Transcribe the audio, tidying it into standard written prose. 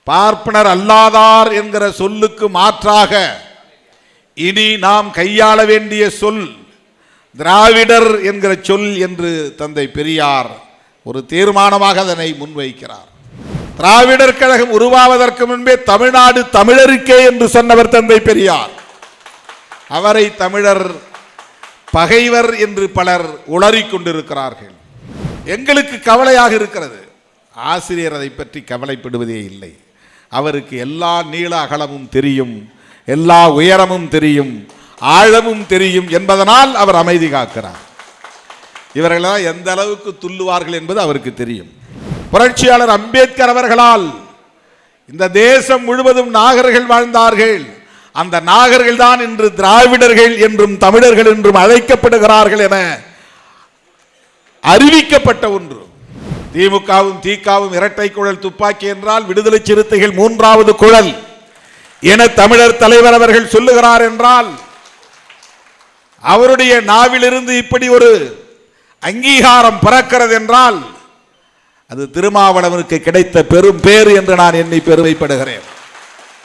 பார்ப்பனர் அல்லாதார் என்கிற சொல்லுக்கு மாற்றாக இனி நாம் கையாள வேண்டிய சொல் திராவிடர் என்கிற சொல் என்று தந்தை பெரியார் ஒரு தீர்மானமாக அதனை முன்வைக்கிறார். திராவிடர் கழகம் உருவாவதற்கு முன்பே தமிழ்நாடு தமிழருக்கே என்று சொன்னவர் தந்தை பெரியார். அவரை தமிழர் பகைவர் என்று பலர் உளறிக் கொண்டிருக்கிறார்கள். எங்களுக்கு கவலையாக இருக்கிறது. ஆசிரியர் அதை பற்றி கவலைப்படுவதே இல்லை. அவருக்கு எல்லா நீள அகலமும் தெரியும், எல்லா உயரமும் தெரியும், ஆழமும் தெரியும் என்பதனால் அவர் அமைதி காக்கிறார். இவர்களெல்லாம் எந்த அளவுக்கு துள்ளுவார்கள் என்பது அவருக்கு தெரியும். புரட்சியாளர் அம்பேத்கர் அவர்களால் இந்த தேசம் முழுவதும் நாகர்கள் வாழ்ந்தார்கள். அந்த நாகர்கள் தான் இன்று திராவிடர்கள் என்றும் தமிழர்கள் என்றும் அழைக்கப்படுகிறார்கள் என அறிவிக்கப்பட்ட ஒன்று. திமுகவும் திகாவும் இரட்டை குழல் துப்பாக்கி என்றால் விடுதலை சிறுத்தைகள் மூன்றாவது குழல் என தமிழர் தலைவர் அவர்கள் சொல்லுகிறார் என்றால் அவருடைய நாவிலிருந்து இப்படி ஒரு அங்கீகாரம் பிறக்கிறது என்றால் அது திருமாவளவனுக்கு கிடைத்த பெரும் பேறு என்று நான் எண்ணி பெருமைப்படுகிறேன்.